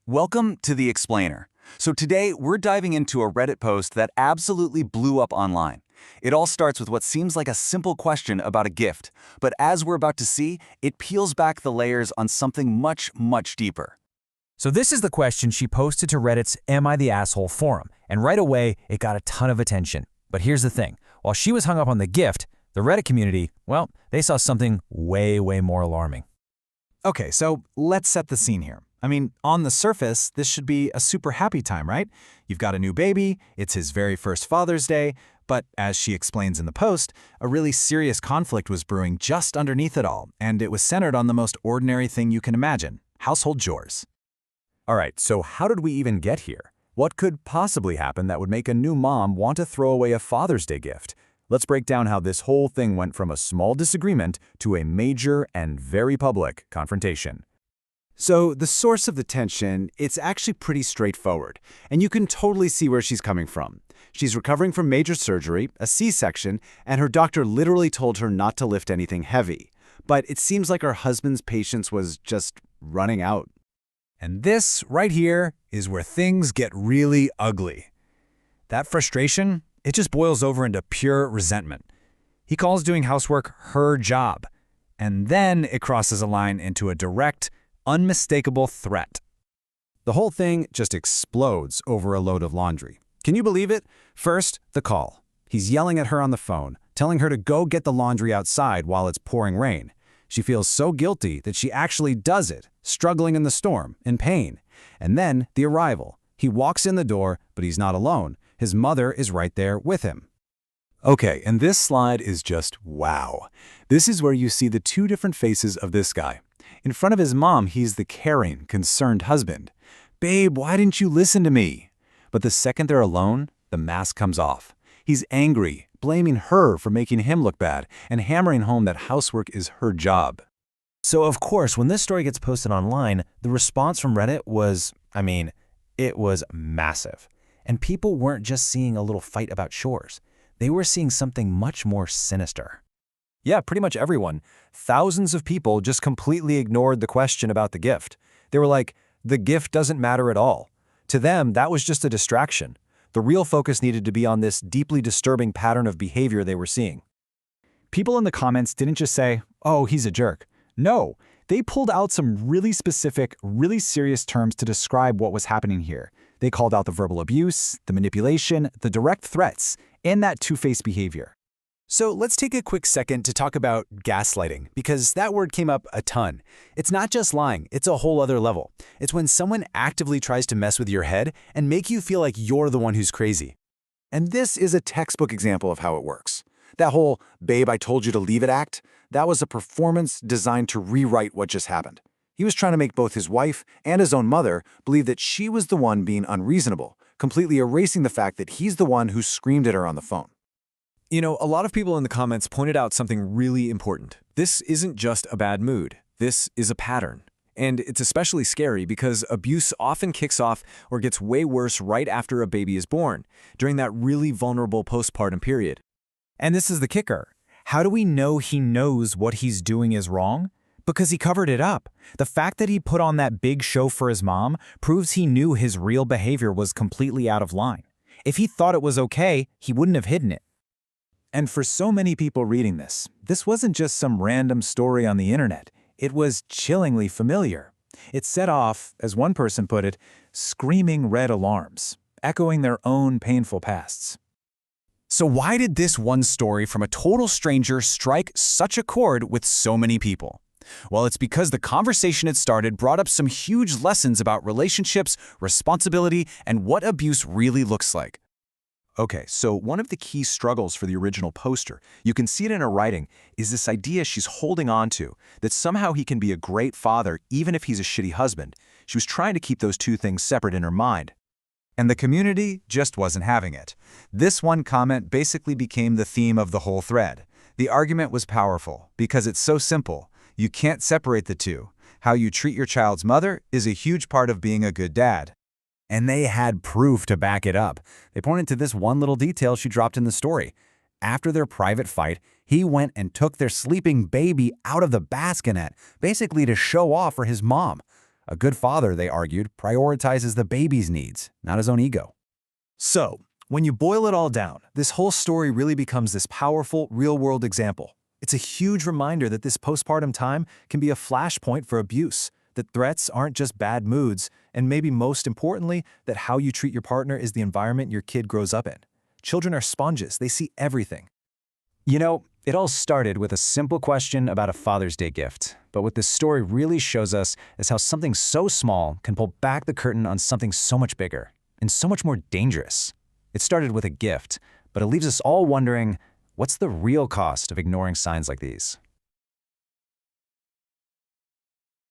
Welcome to The Explainer. So today, we're diving into a Reddit post that absolutely blew up online. It all starts with what seems like a simple question about a gift, but as we're about to see, it peels back the layers on something much, much deeper. So this is the question she posted to Reddit's Am I the Asshole forum, and right away, it got a ton of attention. But here's the thing, while she was hung up on the gift, the Reddit community, well, they saw something way more alarming. Okay, so let's set the scene here. I mean, on the surface, this should be a super happy time, right? You've got a new baby, it's his very first Father's Day, but as she explains in the post, a really serious conflict was brewing just underneath it all, and it was centered on the most ordinary thing you can imagine, household chores. All right, so how did we even get here? What could possibly happen that would make a new mom want to throw away a Father's Day gift? Let's break down how this whole thing went from a small disagreement to a major and very public confrontation. So the source of the tension, it's actually pretty straightforward, and you can totally see where she's coming from. She's recovering from major surgery, a C-section, and her doctor literally told her not to lift anything heavy. But it seems like her husband's patience was just running out. And this, right here, is where things get really ugly. That frustration, it just boils over into pure resentment. He calls doing housework her job, and then it crosses a line into a direct, unmistakable threat. The whole thing just explodes over a load of laundry. Can you believe it? First, the call. He's yelling at her on the phone, telling her to go get the laundry outside while it's pouring rain. She feels so guilty that she actually does it, struggling in the storm, in pain. And then the arrival. He walks in the door, but he's not alone. His mother is right there with him. Okay, and this slide is just wow. This is where you see the two different faces of this guy. In front of his mom, he's the caring, concerned husband. Babe, why didn't you listen to me? But the second they're alone, the mask comes off. He's angry, blaming her for making him look bad, and hammering home that housework is her job. So of course, when this story gets posted online, the response from Reddit was, it was massive. And people weren't just seeing a little fight about chores. They were seeing something much more sinister. Yeah, pretty much everyone. Thousands of people just completely ignored the question about the gift. They were like, the gift doesn't matter at all. To them, that was just a distraction. The real focus needed to be on this deeply disturbing pattern of behavior they were seeing. People in the comments didn't just say, oh, he's a jerk. No, they pulled out some really specific, really serious terms to describe what was happening here. They called out the verbal abuse, the manipulation, the direct threats, and that two-faced behavior. So let's take a quick second to talk about gaslighting, because that word came up a ton. It's not just lying, it's a whole other level. It's when someone actively tries to mess with your head and make you feel like you're the one who's crazy. And this is a textbook example of how it works. That whole, babe, I told you to leave it act, that was a performance designed to rewrite what just happened. He was trying to make both his wife and his own mother believe that she was the one being unreasonable, completely erasing the fact that he's the one who screamed at her on the phone. You know, a lot of people in the comments pointed out something really important. This isn't just a bad mood. This is a pattern. And it's especially scary because abuse often kicks off or gets way worse right after a baby is born, during that really vulnerable postpartum period. And this is the kicker. How do we know he knows what he's doing is wrong? Because he covered it up. The fact that he put on that big show for his mom proves he knew his real behavior was completely out of line. If he thought it was okay, he wouldn't have hidden it. And for so many people reading this wasn't just some random story on the internet. It was chillingly familiar. It set off, as one person put it, screaming red alarms, echoing their own painful pasts. So why did this one story from a total stranger strike such a chord with so many people? Well, it's because the conversation it started brought up some huge lessons about relationships, responsibility, and what abuse really looks like. Okay, so one of the key struggles for the original poster, you can see it in her writing, is this idea she's holding on to, that somehow he can be a great father even if he's a shitty husband. She was trying to keep those two things separate in her mind. And the community just wasn't having it. This one comment basically became the theme of the whole thread. The argument was powerful because it's so simple. You can't separate the two. How you treat your child's mother is a huge part of being a good dad. And they had proof to back it up. They pointed to this one little detail she dropped in the story. After their private fight, he went and took their sleeping baby out of the bassinet, basically to show off for his mom. A good father, they argued, prioritizes the baby's needs, not his own ego. So, when you boil it all down, this whole story really becomes this powerful, real-world example. It's a huge reminder that this postpartum time can be a flashpoint for abuse, that threats aren't just bad moods, and maybe most importantly, that how you treat your partner is the environment your kid grows up in. Children are sponges. They see everything. You know, it all started with a simple question about a Father's Day gift. But what this story really shows us is how something so small can pull back the curtain on something so much bigger and so much more dangerous. It started with a gift, but it leaves us all wondering, what's the real cost of ignoring signs like these?